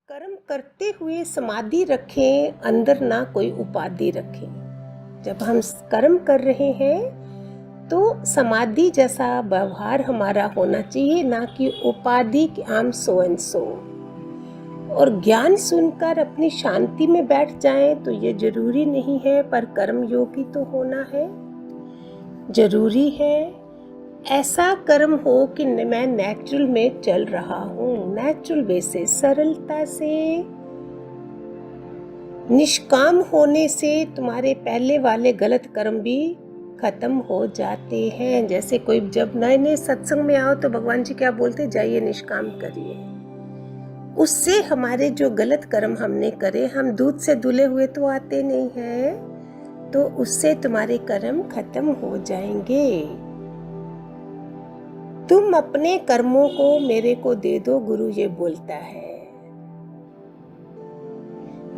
कर्म करते हुए समाधि रखें, अंदर ना कोई उपाधि रखें। जब हम कर्म कर रहे हैं तो समाधि जैसा व्यवहार हमारा होना चाहिए, ना कि उपाधि कि I am so and so. और ज्ञान सुनकर अपनी शांति में बैठ जाएं तो ये जरूरी नहीं है, पर कर्म योगी तो होना है। जरूरी है ऐसा कर्म हो कि मैं नेचुरल में चल रहा हूँ, नेचुरल वे से, सरलता से। निष्काम होने से तुम्हारे पहले वाले गलत कर्म भी खत्म हो जाते हैं। जैसे कोई जब नए नए सत्संग में आओ तो भगवान जी क्या बोलते, जाइए निष्काम करिए। उससे हमारे जो गलत कर्म हमने करे, हम दूध से धुले हुए तो आते नहीं हैं, तो उससे तुम्हारे कर्म खत्म हो जाएंगे। तुम अपने कर्मों को मेरे को दे दो, गुरु ये बोलता है।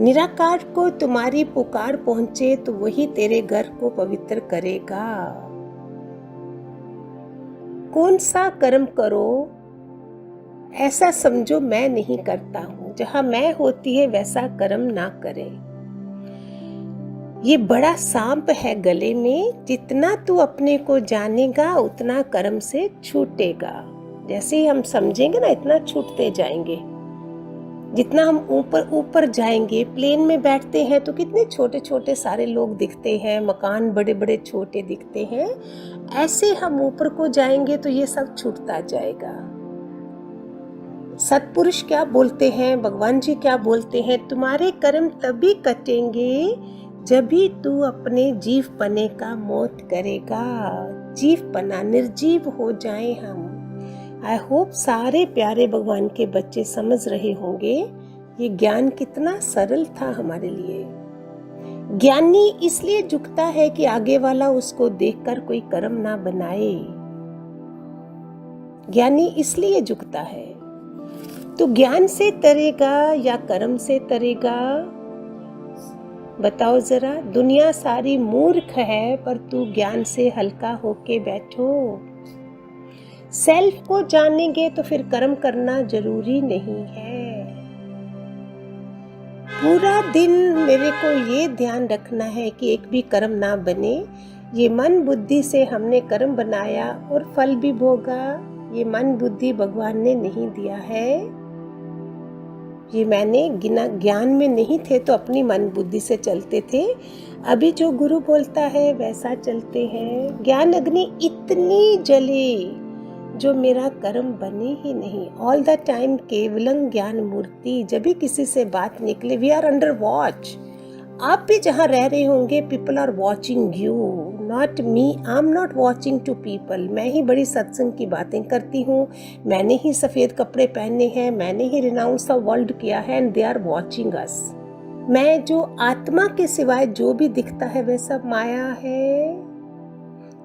निराकार को तुम्हारी पुकार पहुंचे तो वही तेरे घर को पवित्र करेगा। कौन सा कर्म करो ऐसा समझो मैं नहीं करता हूं, जहां मैं होती है वैसा कर्म ना करें। ये बड़ा सांप है गले में, जितना तू अपने को जानेगा उतना कर्म से छूटेगा। जैसे ही हम समझेंगे ना, इतना छूटते जाएंगे। जितना हम ऊपर ऊपर जाएंगे, प्लेन में बैठते हैं तो कितने छोटे छोटे सारे लोग दिखते हैं, मकान बड़े बड़े छोटे दिखते हैं। ऐसे हम ऊपर को जाएंगे तो ये सब छूटता जाएगा। सत्पुरुष क्या बोलते हैं, भगवान जी क्या बोलते हैं, तुम्हारे कर्म तभी कटेंगे जब भी तू अपने जीव पने का मौत करेगा। जीव पना, निर्जीव हो जाए हम। आई होप सारे प्यारे भगवान के बच्चे समझ रहे होंगे ये ज्ञान कितना सरल था हमारे लिए। ज्ञानी इसलिए झुकता है कि आगे वाला उसको देखकर कोई कर्म ना बनाए। ज्ञानी इसलिए झुकता है। तो ज्ञान से तरेगा या कर्म से तरेगा, बताओ जरा। दुनिया सारी मूर्ख है, पर तू ज्ञान से हल्का होके बैठो। सेल्फ को जानेंगे तो फिर कर्म करना जरूरी नहीं है। पूरा दिन मेरे को ये ध्यान रखना है कि एक भी कर्म ना बने। ये मन बुद्धि से हमने कर्म बनाया और फल भी भोगा। ये मन बुद्धि भगवान ने नहीं दिया है। ये मैंने गिना, ज्ञान में नहीं थे तो अपनी मन बुद्धि से चलते थे। अभी जो गुरु बोलता है वैसा चलते हैं। ज्ञान अग्नि इतनी जले जो मेरा कर्म बने ही नहीं। ऑल द टाइम केवलम ज्ञान मूर्ति। जब भी किसी से बात निकले, वी आर अंडर वॉच। आप भी जहाँ रह रहे होंगे, people are watching you, not me. I am not watching to people. मैं ही बड़ी सत्संग की बातें करती हूँ, मैंने ही सफ़ेद कपड़े पहने हैं, मैंने ही रिनाउंस द वर्ल्ड किया है, and they are watching us. मैं जो आत्मा के सिवाय जो भी दिखता है वह सब माया है।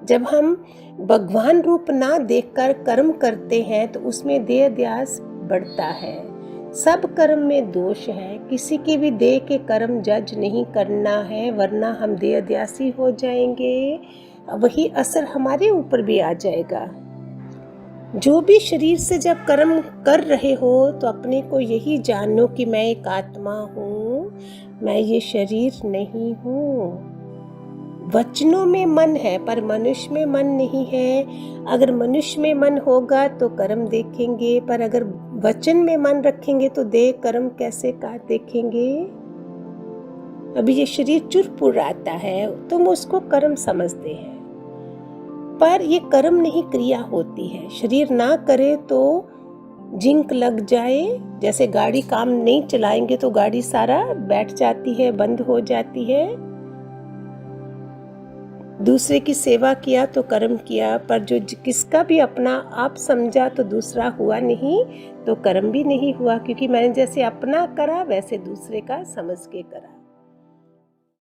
जब हम भगवान रूप ना देखकर कर्म करते हैं तो उसमें देह ध्यास बढ़ता है। सब कर्म में दोष है। किसी के भी देह के कर्म जज नहीं करना है, वरना हम देह ध्यासी हो जाएंगे। वही असर हमारे ऊपर भी आ जाएगा। जो भी शरीर से जब कर्म कर रहे हो तो अपने को यही जानो कि मैं एक आत्मा हूँ, मैं ये शरीर नहीं हूँ। वचनों में मन है पर मनुष्य में मन नहीं है। अगर मनुष्य में मन होगा तो कर्म देखेंगे, पर अगर वचन में मन रखेंगे तो देह कर्म कैसे का देखेंगे। अभी ये शरीर चुरपुराता है, तुम उसको कर्म समझते हैं, पर ये कर्म नहीं, क्रिया होती है। शरीर ना करे तो जिंक लग जाए। जैसे गाड़ी काम नहीं चलाएंगे तो गाड़ी सारा बैठ जाती है, बंद हो जाती है। दूसरे की सेवा किया तो कर्म किया, पर जो किसका भी अपना आप समझा तो दूसरा हुआ नहीं, तो कर्म भी नहीं हुआ, क्योंकि मैंने जैसे अपना करा वैसे दूसरे का समझ के करा।